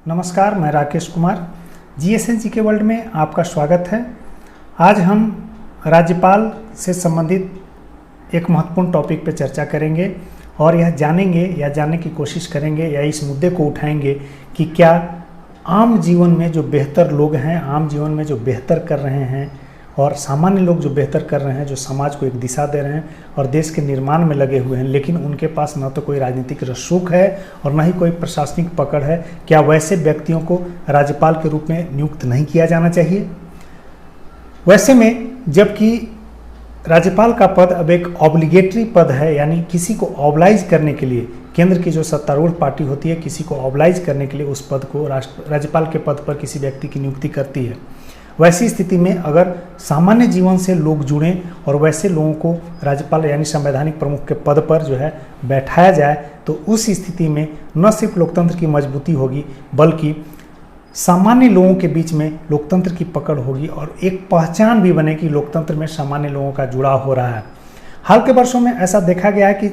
नमस्कार, मैं राकेश कुमार। जीएसएनजी के वर्ल्ड में आपका स्वागत है। आज हम राज्यपाल से संबंधित एक महत्वपूर्ण टॉपिक पर चर्चा करेंगे और यह जानेंगे या जानने की कोशिश करेंगे या इस मुद्दे को उठाएंगे कि क्या आम जीवन में जो बेहतर लोग हैं, आम जीवन में जो बेहतर कर रहे हैं और सामान्य लोग जो बेहतर कर रहे हैं, जो समाज को एक दिशा दे रहे हैं और देश के निर्माण में लगे हुए हैं, लेकिन उनके पास न तो कोई राजनीतिक रसूख है और न ही कोई प्रशासनिक पकड़ है, क्या वैसे व्यक्तियों को राज्यपाल के रूप में नियुक्त नहीं किया जाना चाहिए? वैसे में जबकि राज्यपाल का पद अब एक ऑब्लिगेटरी पद है, यानी किसी को ऑबलाइज करने के लिए केंद्र की जो सत्तारूढ़ पार्टी होती है, किसी को ऑबलाइज करने के लिए उस पद को राज्यपाल के पद पर किसी व्यक्ति की नियुक्ति करती है। वैसी स्थिति में अगर सामान्य जीवन से लोग जुड़ें और वैसे लोगों को राज्यपाल यानी संवैधानिक प्रमुख के पद पर जो है बैठाया जाए, तो उस स्थिति में न सिर्फ लोकतंत्र की मजबूती होगी बल्कि सामान्य लोगों के बीच में लोकतंत्र की पकड़ होगी और एक पहचान भी बनेगी लोकतंत्र में सामान्य लोगों का जुड़ाव हो रहा है। हाल के वर्षों में ऐसा देखा गया है कि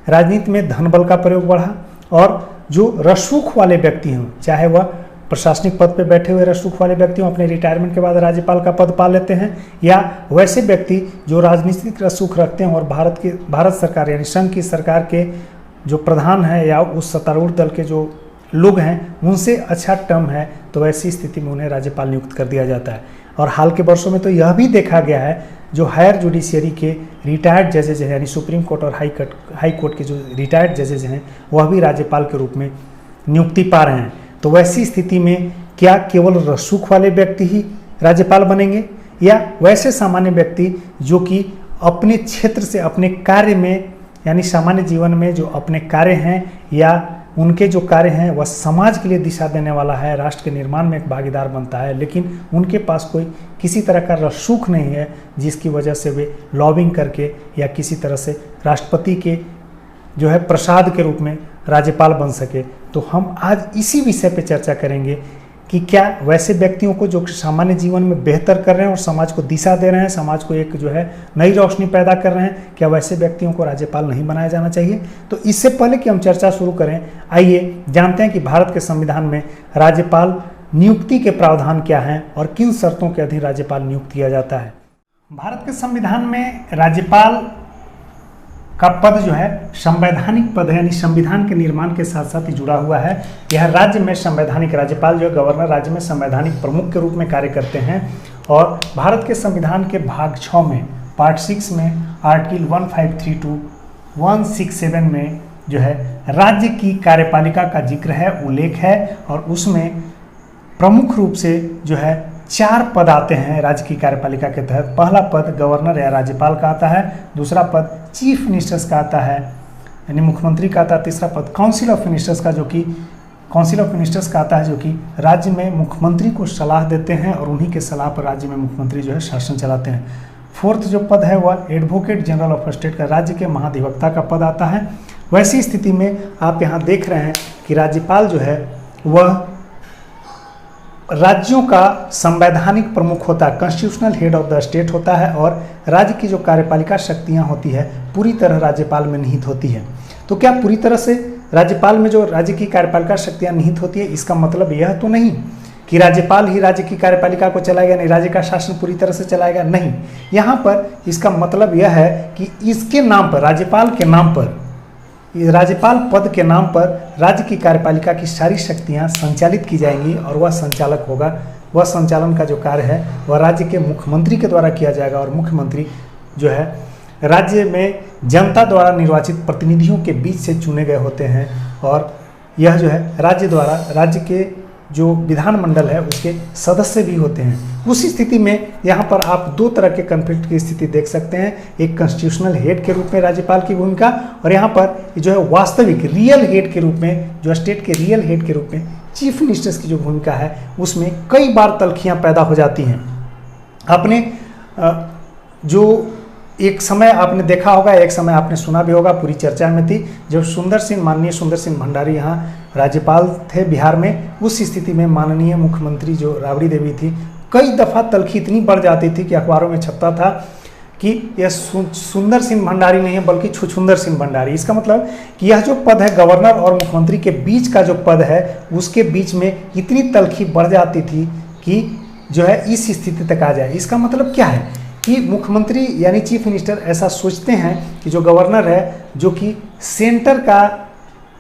राजनीति में धन बल का प्रयोग बढ़ा और जो रसूख वाले व्यक्ति हों, चाहे वह प्रशासनिक पद पर बैठे हुए रसूख वाले व्यक्ति अपने रिटायरमेंट के बाद राज्यपाल का पद पा लेते हैं, या वैसे व्यक्ति जो राजनीतिक रसूख रखते हैं और भारत सरकार यानी संघ की सरकार के जो प्रधान है या उस सत्तारूढ़ दल के जो लोग हैं उनसे अच्छा टर्म है, तो ऐसी स्थिति में उन्हें राज्यपाल नियुक्त कर दिया जाता है। और हाल के वर्षों में तो यह भी देखा गया है, जो हायर जुडिशियरी के रिटायर्ड जजेज हैं यानी सुप्रीम कोर्ट और हाई कोर्ट के जो रिटायर्ड जजेज हैं वह भी राज्यपाल के रूप में नियुक्ति पा रहे हैं। तो वैसी स्थिति में क्या केवल रसूख वाले व्यक्ति ही राज्यपाल बनेंगे या वैसे सामान्य व्यक्ति जो कि अपने क्षेत्र से अपने कार्य में यानी सामान्य जीवन में जो अपने कार्य हैं या उनके जो कार्य हैं वह समाज के लिए दिशा देने वाला है, राष्ट्र के निर्माण में एक भागीदार बनता है, लेकिन उनके पास कोई किसी तरह का रसूख नहीं है जिसकी वजह से वे लॉबिंग करके या किसी तरह से राष्ट्रपति के जो है प्रसाद के रूप में राज्यपाल बन सके। तो हम आज इसी विषय पे चर्चा करेंगे कि क्या वैसे व्यक्तियों को जो सामान्य जीवन में बेहतर कर रहे हैं और समाज को दिशा दे रहे हैं, समाज को एक जो है नई रोशनी पैदा कर रहे हैं, क्या वैसे व्यक्तियों को राज्यपाल नहीं बनाया जाना चाहिए? तो इससे पहले कि हम चर्चा शुरू करें, आइए जानते हैं कि भारत के संविधान में राज्यपाल नियुक्ति के प्रावधान क्या हैं और किन शर्तों के अधीन राज्यपाल नियुक्त किया जाता है। भारत के संविधान में राज्यपाल का पद जो है संवैधानिक पद है, यानी संविधान के निर्माण के साथ साथ ही जुड़ा हुआ है। यह राज्य में संवैधानिक राज्यपाल जो है गवर्नर राज्य में संवैधानिक प्रमुख के रूप में कार्य करते हैं। और भारत के संविधान के भाग 6 में पार्ट 6 में आर्टिकल 1532 167 में जो है राज्य की कार्यपालिका का जिक्र है, उल्लेख है, और उसमें प्रमुख रूप से जो है 4 पद आते हैं राज्य की कार्यपालिका के तहत। पहला पद गवर्नर या राज्यपाल का आता है, दूसरा पद चीफ मिनिस्टर्स का आता है यानी मुख्यमंत्री का आता है, तीसरा पद काउंसिल ऑफ मिनिस्टर्स का आता है जो कि राज्य में मुख्यमंत्री को सलाह देते हैं और उन्हीं के सलाह पर राज्य में मुख्यमंत्री जो है शासन चलाते हैं। फोर्थ जो पद है वह एडवोकेट जनरल ऑफ स्टेट का, राज्य के महाधिवक्ता का पद आता है। वैसी स्थिति में आप यहाँ देख रहे हैं कि राज्यपाल जो है वह राज्यों का संवैधानिक प्रमुख होता है, constitutional head of the state होता है, और राज्य की जो कार्यपालिका शक्तियां होती है पूरी तरह राज्यपाल में निहित होती है। तो क्या पूरी तरह से राज्यपाल में जो राज्य की कार्यपालिका शक्तियां निहित होती है, इसका मतलब यह तो नहीं कि राज्यपाल ही राज्य की कार्यपालिका को चलाएगा, नहीं राज्य का शासन पूरी तरह से चलाएगा, नहीं। यहाँ पर इसका मतलब यह है कि इसके नाम पर, राज्यपाल के नाम पर, राज्यपाल पद के नाम पर राज्य की कार्यपालिका की सारी शक्तियां संचालित की जाएंगी और वह संचालक होगा, वह संचालन का जो कार्य है वह राज्य के मुख्यमंत्री के द्वारा किया जाएगा। और मुख्यमंत्री जो है राज्य में जनता द्वारा निर्वाचित प्रतिनिधियों के बीच से चुने गए होते हैं और यह जो है राज्य द्वारा राज्य के जो विधानमंडल है उसके सदस्य भी होते हैं। उस स्थिति में यहाँ पर आप 2 तरह के कन्फ्लिक्ट की स्थिति देख सकते हैं, एक कॉन्स्टिट्यूशनल हेड के रूप में राज्यपाल की भूमिका और यहाँ पर जो है वास्तविक रियल हेड के रूप में, जो स्टेट के रियल हेड के रूप में चीफ मिनिस्टर्स की जो भूमिका है उसमें कई बार तल्खियाँ पैदा हो जाती हैं। आपने जो एक समय आपने देखा होगा, एक समय आपने सुना भी होगा, पूरी चर्चा में थी, जब माननीय सुंदर सिंह भंडारी यहाँ राज्यपाल थे बिहार में। उस स्थिति में माननीय मुख्यमंत्री जो राबड़ी देवी थी, कई दफ़ा तल्खी इतनी बढ़ जाती थी कि अखबारों में छपता था कि यह सुंदर सिंह भंडारी नहीं है बल्कि छुछुंदर सिंह भंडारी। इसका मतलब कि यह जो पद है गवर्नर और मुख्यमंत्री के बीच का जो पद है उसके बीच में इतनी तलखी बढ़ जाती थी कि जो है इस स्थिति तक आ जाए। इसका मतलब क्या है कि मुख्यमंत्री यानी चीफ मिनिस्टर ऐसा सोचते हैं कि जो गवर्नर है जो कि सेंटर का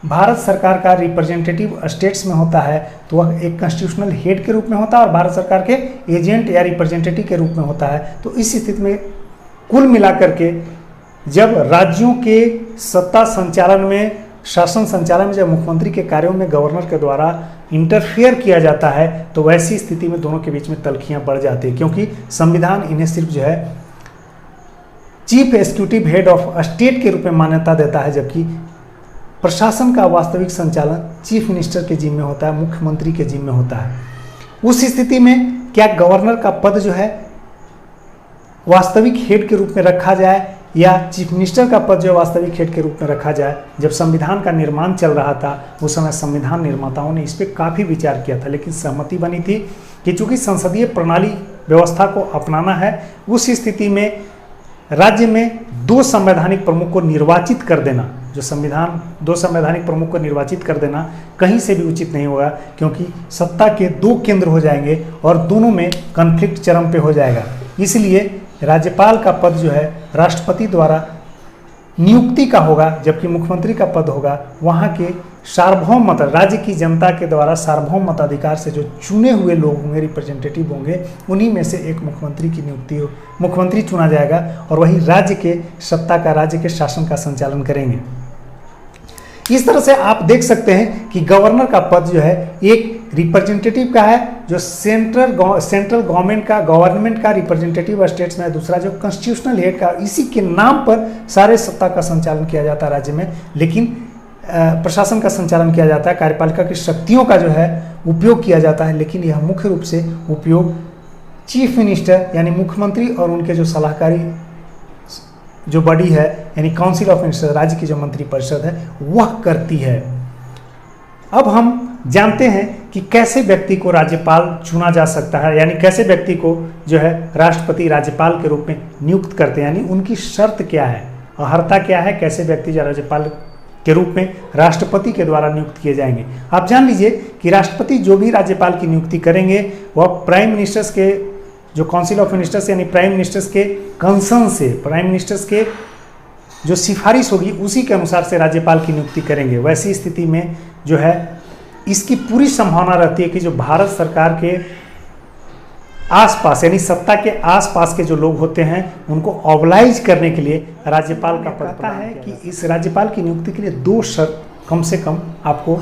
भारत सरकार का रिप्रेजेंटेटिव स्टेट्स में होता है तो वह एक कॉन्स्टिट्यूशनल हेड के रूप में होता है और भारत सरकार के एजेंट या रिप्रेजेंटेटिव के रूप में होता है। तो इस स्थिति में कुल मिलाकर के जब राज्यों के सत्ता संचालन में शासन संचालन में जब मुख्यमंत्री के कार्यों में गवर्नर के द्वारा इंटरफेयर किया जाता है तो वैसी स्थिति में दोनों के बीच में तलखियां बढ़ जाती है, क्योंकि संविधान इन्हें सिर्फ जो है chief executive head of state के रूप में मान्यता देता है, जबकि प्रशासन का वास्तविक संचालन चीफ मिनिस्टर के जिम्मे होता है, मुख्यमंत्री के जिम्मे होता है। उस स्थिति में क्या गवर्नर का पद जो है वास्तविक हेड के रूप में रखा जाए या चीफ मिनिस्टर का पद जो वास्तविक हेड के रूप में रखा जाए? जब संविधान का निर्माण चल रहा था उस समय संविधान निर्माताओं ने इस पर काफ़ी विचार किया था, लेकिन सहमति बनी थी कि चूंकि संसदीय प्रणाली व्यवस्था को अपनाना है, उस स्थिति में राज्य में दो संवैधानिक प्रमुख को निर्वाचित कर देना, जो संविधान दो संवैधानिक प्रमुख को निर्वाचित कर देना कहीं से भी उचित नहीं होगा, क्योंकि सत्ता के दो केंद्र हो जाएंगे और दोनों में कॉन्फ्लिक्ट चरम पे हो जाएगा। इसलिए राज्यपाल का पद जो है राष्ट्रपति द्वारा नियुक्ति का होगा, जबकि मुख्यमंत्री का पद होगा वहाँ के सार्वभौम मत राज्य की जनता के द्वारा सार्वभौम मताधिकार से जो चुने हुए लोग होंगे, रिप्रेजेंटेटिव होंगे, उन्हीं में से एक मुख्यमंत्री की नियुक्ति मुख्यमंत्री चुना जाएगा और वही राज्य के सत्ता का राज्य के शासन का संचालन करेंगे। इस तरह से आप देख सकते हैं कि गवर्नर का पद जो है एक रिप्रेजेंटेटिव का है जो सेंट्रल गवर्नमेंट का रिप्रेजेंटेटिव स्टेट्स में है, दूसरा जो कॉन्स्टिट्यूशनल हेड का, इसी के नाम पर सारे सत्ता का संचालन किया जाता है राज्य में, लेकिन प्रशासन का संचालन किया जाता है, कार्यपालिका की शक्तियों का जो है उपयोग किया जाता है, लेकिन यह मुख्य रूप से उपयोग चीफ मिनिस्टर यानी मुख्यमंत्री और उनके जो सलाहकारी जो बॉडी है यानी काउंसिल ऑफ मिनिस्टर, राज्य की जो मंत्रिपरिषद है, वह करती है। अब हम जानते हैं कि कैसे व्यक्ति को राज्यपाल चुना जा सकता है, यानी कैसे व्यक्ति को जो है राष्ट्रपति राज्यपाल के रूप में नियुक्त करते हैं, यानी उनकी शर्त क्या है, अर्हता क्या है, कैसे व्यक्ति जो राज्यपाल के रूप में राष्ट्रपति के द्वारा नियुक्त किए जाएंगे। आप जान लीजिए कि राष्ट्रपति जो भी राज्यपाल की नियुक्ति करेंगे वह प्राइम मिनिस्टर्स के जो काउंसिल ऑफ मिनिस्टर्स यानी प्राइम मिनिस्टर्स के कंसर्न से, प्राइम मिनिस्टर्स के जो सिफारिश होगी उसी के अनुसार से राज्यपाल की नियुक्ति करेंगे। वैसी स्थिति में जो है इसकी पूरी संभावना रहती है कि जो भारत सरकार के आसपास यानी सत्ता के आसपास के जो लोग होते हैं उनको ऑबलाइज करने के लिए राज्यपाल का पद प्रदान है कि इस राज्यपाल की नियुक्ति के लिए दो शर्त कम से कम आपको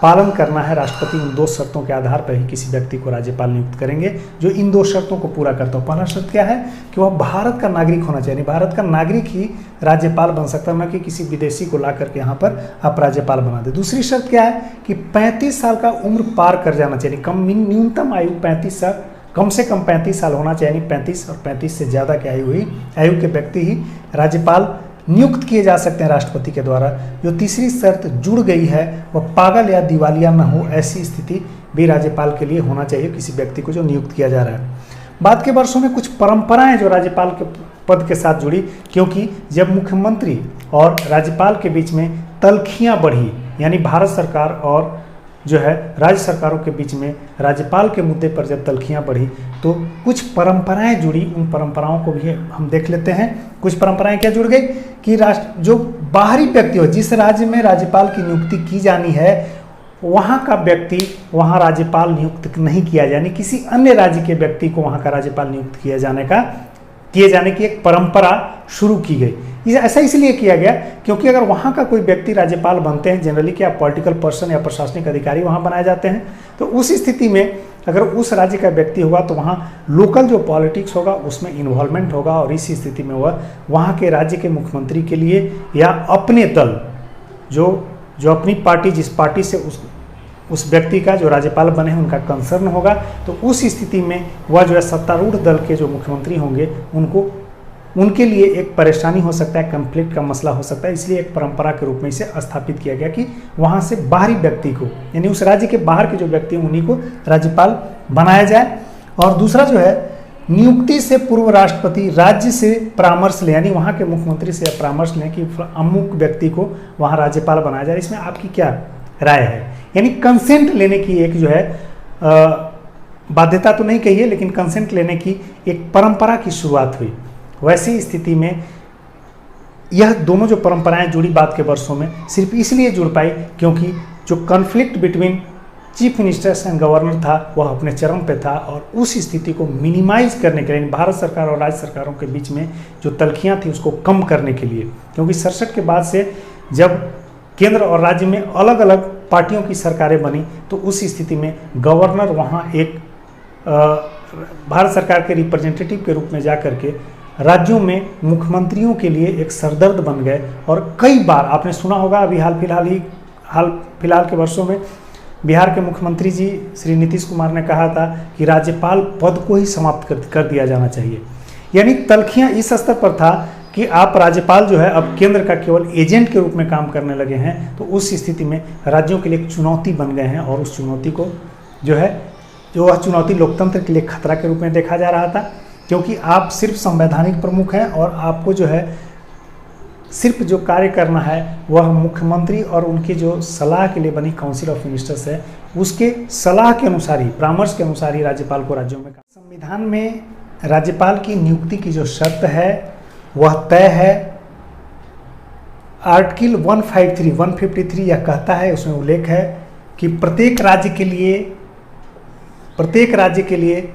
पालन करना है। राष्ट्रपति उन दो शर्तों के आधार पर ही किसी व्यक्ति को राज्यपाल नियुक्त करेंगे जो इन दो शर्तों को पूरा करता हो। पहला शर्त क्या है कि वह भारत का नागरिक होना चाहिए, भारत का नागरिक ही राज्यपाल बन सकता है, न कि किसी विदेशी को ला करके यहाँ पर आप राज्यपाल बना दे। दूसरी शर्त क्या है कि 35 साल का उम्र पार कर जाना चाहिए, न्यूनतम आयु 35 साल, कम से कम 35 साल होना चाहिए, 35 और 35 से ज़्यादा की आयु के व्यक्ति ही राज्यपाल नियुक्त किए जा सकते हैं राष्ट्रपति के द्वारा। जो तीसरी शर्त जुड़ गई है वह पागल या दिवालिया न हो, ऐसी स्थिति भी राज्यपाल के लिए होना चाहिए किसी व्यक्ति को जो नियुक्त किया जा रहा है। बाद के वर्षों में कुछ परंपराएं जो राज्यपाल के पद के साथ जुड़ी, क्योंकि जब मुख्यमंत्री और राज्यपाल के बीच में तलखियां बढ़ी, यानी भारत सरकार और जो है राज्य सरकारों के बीच में राज्यपाल के मुद्दे पर जब तलखियां बढ़ी तो कुछ परंपराएं जुड़ी। उन परंपराओं को भी हम देख लेते हैं। कुछ परंपराएं क्या जुड़ गई कि जो बाहरी व्यक्ति हो, जिस राज्य में राज्यपाल की नियुक्ति की जानी है वहाँ का व्यक्ति वहाँ राज्यपाल नियुक्त नहीं किया जाए, यानी किसी अन्य राज्य के व्यक्ति को वहाँ का राज्यपाल नियुक्त किए जाने की एक परंपरा शुरू की गई। ऐसा इसलिए किया गया क्योंकि अगर वहाँ का कोई व्यक्ति राज्यपाल बनते हैं, जनरली क्या पॉलिटिकल पर्सन या प्रशासनिक अधिकारी वहाँ बनाए जाते हैं, तो उस स्थिति में अगर उस राज्य का व्यक्ति होगा तो वहाँ लोकल जो पॉलिटिक्स होगा उसमें इन्वॉल्वमेंट होगा और इस स्थिति में वह वहाँ के राज्य के मुख्यमंत्री के लिए या अपने दल जो अपनी पार्टी, जिस पार्टी से उस व्यक्ति का जो राज्यपाल बने हैं उनका कंसर्न होगा, तो उस स्थिति में वह जो है सत्तारूढ़ दल के जो मुख्यमंत्री होंगे उनके लिए एक परेशानी हो सकता है, कन्फ्लिक्ट का मसला हो सकता है। इसलिए एक परंपरा के रूप में इसे स्थापित किया गया कि वहाँ से बाहरी व्यक्ति को, यानी उस राज्य के बाहर के जो व्यक्ति हैं उन्हीं को राज्यपाल बनाया जाए। और दूसरा जो है नियुक्ति से पूर्व राष्ट्रपति राज्य से परामर्श लें, यानी वहाँ के मुख्यमंत्री से परामर्श लें कि अमुक व्यक्ति को वहाँ राज्यपाल बनाया जाए। इसमें आपकी क्या राय है? यानी कंसेंट लेने की एक जो है बाध्यता तो नहीं कहिए, लेकिन कंसेंट लेने की एक परंपरा की शुरुआत हुई। वैसी स्थिति में यह दोनों जो परंपराएं जुड़ी बाद के वर्षों में सिर्फ इसलिए जुड़ पाई क्योंकि जो conflict between chief ministers and governor था वह अपने चरम पे था, और उस स्थिति को मिनिमाइज करने के लिए भारत सरकार और राज्य सरकारों के बीच में जो तल्खियाँ थी उसको कम करने के लिए, क्योंकि 67 के बाद से जब केंद्र और राज्य में अलग अलग पार्टियों की सरकारें बनी तो उस स्थिति में गवर्नर वहाँ एक भारत सरकार के रिप्रेजेंटेटिव के रूप में जा करके राज्यों में मुख्यमंत्रियों के लिए एक सरदर्द बन गए। और कई बार आपने सुना होगा, अभी हाल फिलहाल के वर्षों में बिहार के मुख्यमंत्री जी श्री नीतीश कुमार ने कहा था कि राज्यपाल पद को ही समाप्त कर दिया जाना चाहिए। यानी तल्खियाँ इस स्तर पर था कि आप राज्यपाल जो है अब केंद्र का केवल एजेंट के रूप में काम करने लगे हैं, तो उस स्थिति में राज्यों के लिए एक चुनौती बन गए हैं, और उस चुनौती को जो वह चुनौती लोकतंत्र के लिए खतरा के रूप में देखा जा रहा था, क्योंकि आप सिर्फ संवैधानिक प्रमुख हैं और आपको जो है सिर्फ जो कार्य करना है वह मुख्यमंत्री और उनके जो सलाह के लिए बनी काउंसिल ऑफ मिनिस्टर्स है उसके सलाह के अनुसार ही, परामर्श के अनुसार ही राज्यपाल को राज्यों में। संविधान में राज्यपाल की नियुक्ति की जो शर्त है वह तय है। आर्टिकल 153 यह कहता है, उसमें उल्लेख है कि प्रत्येक राज्य के लिए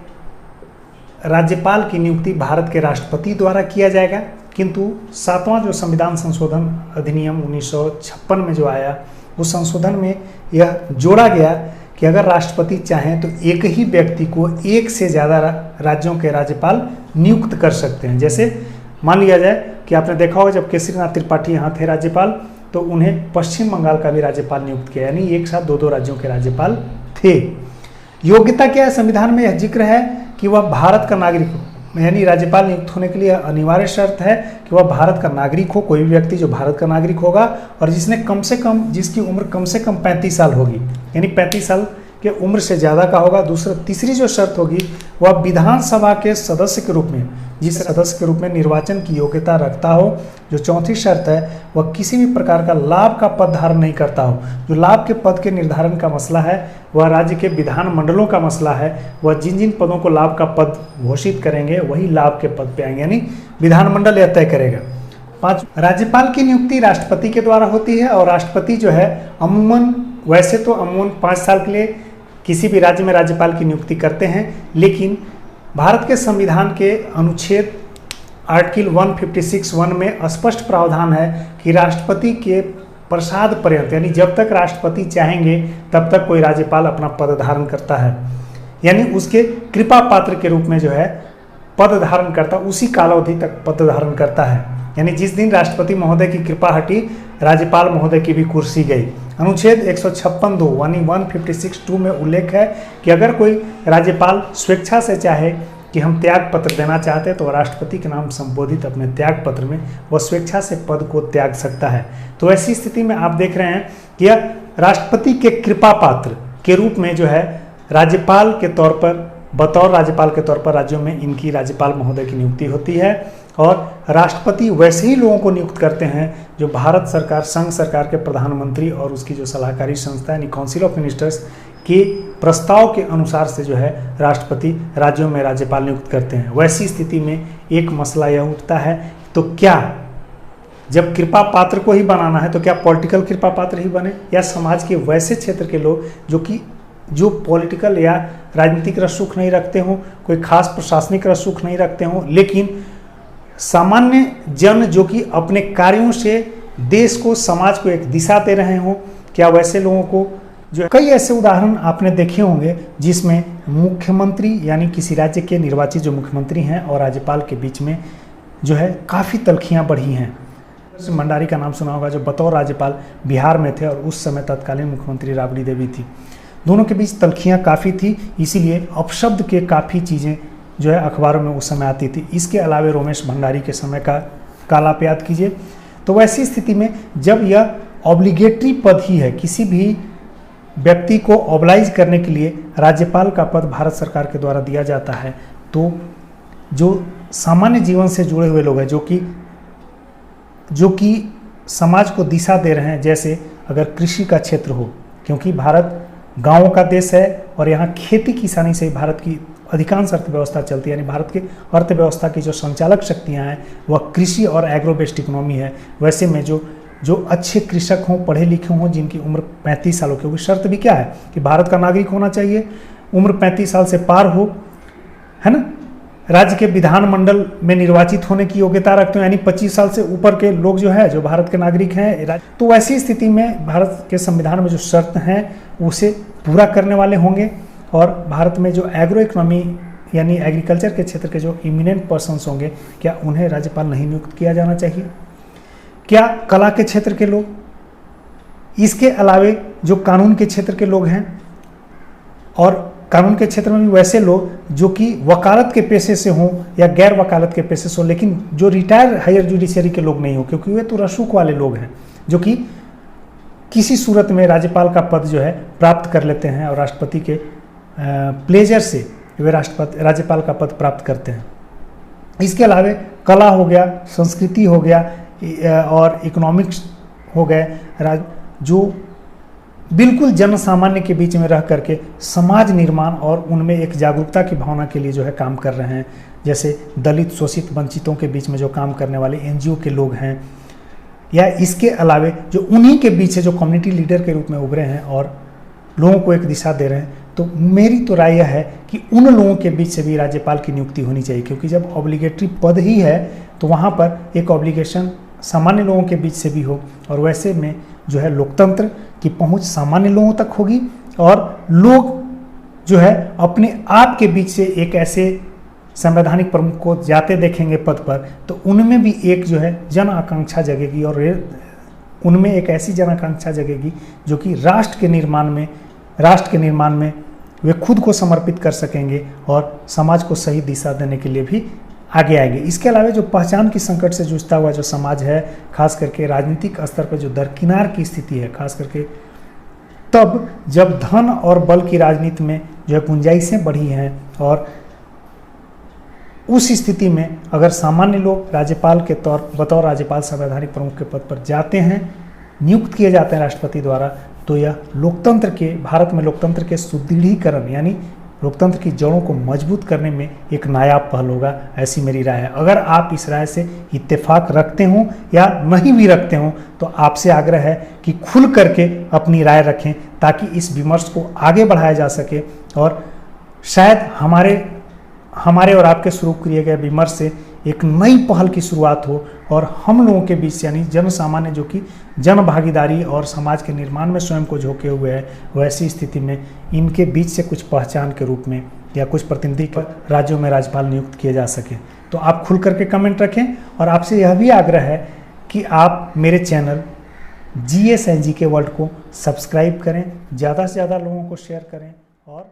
राज्यपाल की नियुक्ति भारत के राष्ट्रपति द्वारा किया जाएगा, किंतु 7वां जो संविधान संशोधन अधिनियम 1956 में जो आया उस संशोधन में यह जोड़ा गया कि अगर राष्ट्रपति चाहें तो एक ही व्यक्ति को एक से ज़्यादा राज्यों के राज्यपाल नियुक्त कर सकते हैं। जैसे मान लिया जाए कि आपने देखा होगा जब केसरीनाथ त्रिपाठी यहाँ थे राज्यपाल, तो उन्हें पश्चिम बंगाल का भी राज्यपाल नियुक्त किया, यानी एक साथ दो राज्यों के राज्यपाल थे। योग्यता क्या है? संविधान में यह जिक्र है कि वह भारत का नागरिक हो, यानी राज्यपाल नियुक्त होने के लिए अनिवार्य शर्त है कि वह भारत का नागरिक हो, कोई भी व्यक्ति जो भारत का नागरिक होगा और जिसकी उम्र कम से कम 35 साल होगी, यानी 35 साल के उम्र से ज़्यादा का होगा। तीसरी जो शर्त होगी वह विधानसभा के सदस्य के रूप में, जिस सदस्य के रूप में निर्वाचन की योग्यता रखता हो। जो चौथी शर्त है वह किसी भी प्रकार का लाभ का पद धारण नहीं करता हो। जो लाभ के पद के निर्धारण का मसला है वह राज्य के विधान मंडलों का मसला है। वह जिन जिन पदों को लाभ का पद घोषित करेंगे वही लाभ के पद पे आएंगे, यानी विधानमंडल यह तय करेगा। 5, राज्यपाल की नियुक्ति राष्ट्रपति के द्वारा होती है, और राष्ट्रपति जो है वैसे तो अमूमन 5 साल के लिए किसी भी राज्य में राज्यपाल की नियुक्ति करते हैं, लेकिन भारत के संविधान के अनुच्छेद आर्टिकल 156(1) में स्पष्ट प्रावधान है कि राष्ट्रपति के प्रसाद पर्यंत, यानी जब तक राष्ट्रपति चाहेंगे तब तक कोई राज्यपाल अपना पद धारण करता है, यानी उसके कृपा पात्र के रूप में जो है पद धारण करता, उसी कालावधि तक पद धारण करता है। यानी जिस दिन राष्ट्रपति महोदय की कृपा हटी, राज्यपाल महोदय की भी कुर्सी गई। अनुच्छेद 156(2) यानी 156(2) में उल्लेख है कि अगर कोई राज्यपाल स्वेच्छा से चाहे कि हम त्याग पत्र देना चाहते हैं तो राष्ट्रपति के नाम संबोधित अपने त्याग पत्र में वह स्वेच्छा से पद को त्याग सकता है। तो ऐसी स्थिति में आप देख रहे हैं कि यह राष्ट्रपति के कृपा पात्र के रूप में जो है राज्यपाल के तौर पर, बतौर राज्यपाल के तौर पर राज्यों में इनकी राज्यपाल महोदय की नियुक्ति होती है। और राष्ट्रपति वैसे ही लोगों को नियुक्त करते हैं जो भारत सरकार, संघ सरकार के प्रधानमंत्री और उसकी जो सलाहकारी संस्था यानी काउंसिल ऑफ मिनिस्टर्स के प्रस्ताव के अनुसार से जो है राष्ट्रपति राज्यों में राज्यपाल नियुक्त करते हैं। वैसी स्थिति में एक मसला यह उठता है, तो क्या जब कृपा पात्र को ही बनाना है तो क्या पॉलिटिकल कृपा पात्र ही बने, या समाज के वैसे क्षेत्र के लोग जो पॉलिटिकल या राजनीतिक रसूख नहीं रखते हों, कोई खास प्रशासनिक रसूख नहीं रखते हों, लेकिन सामान्य जन जो कि अपने कार्यों से देश को, समाज को एक दिशा दे रहे हों, क्या वैसे लोगों को जो कई ऐसे उदाहरण आपने देखे होंगे जिसमें मुख्यमंत्री यानी किसी राज्य के निर्वाचित जो मुख्यमंत्री हैं और राज्यपाल के बीच में जो है काफ़ी तल्खियाँ बढ़ी हैं। भंडारी का नाम सुना होगा जो बतौर राज्यपाल बिहार में थे और उस समय तत्कालीन मुख्यमंत्री राबड़ी देवी थी। दोनों के बीच तल्खियाँ काफ़ी थी, इसीलिए अपशब्द के काफ़ी चीज़ें जो है अखबारों में उस समय आती थी। इसके अलावा रोमेश भंडारी के समय का आप याद कीजिए। तो वैसी स्थिति में जब यह ऑब्लिगेटरी पद ही है, किसी भी व्यक्ति को ऑब्लाइज करने के लिए राज्यपाल का पद भारत सरकार के द्वारा दिया जाता है, तो जो सामान्य जीवन से जुड़े हुए लोग हैं, जो कि समाज को दिशा दे रहे हैं। जैसे अगर कृषि का क्षेत्र हो, क्योंकि भारत गांवों का देश है और यहाँ खेती किसानी से भारत की अधिकांश अर्थव्यवस्था चलती है, यानी भारत की अर्थव्यवस्था की जो संचालक शक्तियाँ हैं वह कृषि और एग्रो बेस्ड इकोनॉमी है। वैसे में जो अच्छे कृषक हों, पढ़े लिखे हों, जिनकी उम्र 35 साल हो, क्योंकि शर्त भी क्या है कि भारत का नागरिक होना चाहिए, उम्र 35 साल से पार हो, है ना, राज्य के विधानमंडल में निर्वाचित होने की योग्यता रखते हो, यानी 25 साल से ऊपर के लोग जो है, जो भारत के नागरिक हैं। तो वैसी स्थिति में भारत के संविधान में जो शर्त हैं उसे पूरा करने वाले होंगे। और भारत में जो एग्रो इकोनॉमी यानी एग्रीकल्चर के क्षेत्र के जो इमिनेंट पर्सन्स होंगे, क्या उन्हें राज्यपाल नहीं नियुक्त किया जाना चाहिए? क्या कला के क्षेत्र के लोग, इसके अलावे जो कानून के क्षेत्र के लोग हैं, और कानून के क्षेत्र में भी वैसे लोग जो कि वकालत के पेशे से हों या गैर वकालत के पेशे से हों, लेकिन जो रिटायर हायर जुडिशरी के लोग नहीं हो, क्योंकि वे तो रसूख वाले लोग हैं जो कि किसी सूरत में राज्यपाल का पद जो है प्राप्त कर लेते हैं और राष्ट्रपति के प्लेजर से वे राज्यपाल का पद प्राप्त करते हैं। इसके अलावा कला हो गया, संस्कृति हो गया और इकोनॉमिक्स हो गए, जो बिल्कुल जन सामान्य के बीच में रह करके समाज निर्माण और उनमें एक जागरूकता की भावना के लिए जो है काम कर रहे हैं। जैसे दलित, शोषित, वंचितों के बीच में जो काम करने वाले एनजीओ के लोग हैं, या इसके अलावे जो उन्हीं के बीच जो कम्युनिटी लीडर के रूप में उभरे हैं और लोगों को एक दिशा दे रहे हैं। तो मेरी तो राय यह है कि उन लोगों के बीच से भी राज्यपाल की नियुक्ति होनी चाहिए, क्योंकि जब ऑब्लिगेटरी पद ही है तो वहाँ पर एक ऑब्लिगेशन सामान्य लोगों के बीच से भी हो, और वैसे में जो है लोकतंत्र की पहुंच सामान्य लोगों तक होगी, और लोग जो है अपने आप के बीच से एक ऐसे संवैधानिक प्रमुख को जाते देखेंगे पद पर, तो उनमें भी एक जो है जन आकांक्षा जगेगी, और उनमें एक ऐसी जन आकांक्षा जगेगी जो कि राष्ट्र के निर्माण में वे खुद को समर्पित कर सकेंगे और समाज को सही दिशा देने के लिए भी आगे आएंगे। इसके अलावा जो पहचान की संकट से जूझता हुआ जो समाज है, खास करके राजनीतिक स्तर पर जो दरकिनार की स्थिति है, खास करके तब जब धन और बल की राजनीति में जो है गुंजाइशें बढ़ी हैं, और उस स्थिति में अगर सामान्य लोग राज्यपाल के बतौर राज्यपाल संवैधानिक प्रमुख के पद पर जाते हैं, नियुक्त किए जाते हैं राष्ट्रपति द्वारा, तो यह भारत में लोकतंत्र के सुदृढ़ीकरण यानी लोकतंत्र की जड़ों को मजबूत करने में एक नायाब पहल होगा, ऐसी मेरी राय है। अगर आप इस राय से इत्तेफाक रखते हो या नहीं भी रखते हो, तो आपसे आग्रह है कि खुल करके अपनी राय रखें, ताकि इस विमर्श को आगे बढ़ाया जा सके, और शायद हमारे और आपके शुरू किए गए विमर्श से एक नई पहल की शुरुआत हो, और हम लोगों के बीच यानी जन सामान्य जो कि जन भागीदारी और समाज के निर्माण में स्वयं को झोंके हुए है, वैसी स्थिति में इनके बीच से कुछ पहचान के रूप में या कुछ प्रतिनिधि राज्यों में राज्यपाल नियुक्त किए जा सके। तो आप खुल करके कमेंट रखें, और आपसे यह भी आग्रह है कि आप मेरे channel GS and GK world को सब्सक्राइब करें, ज़्यादा से ज़्यादा लोगों को शेयर करें, और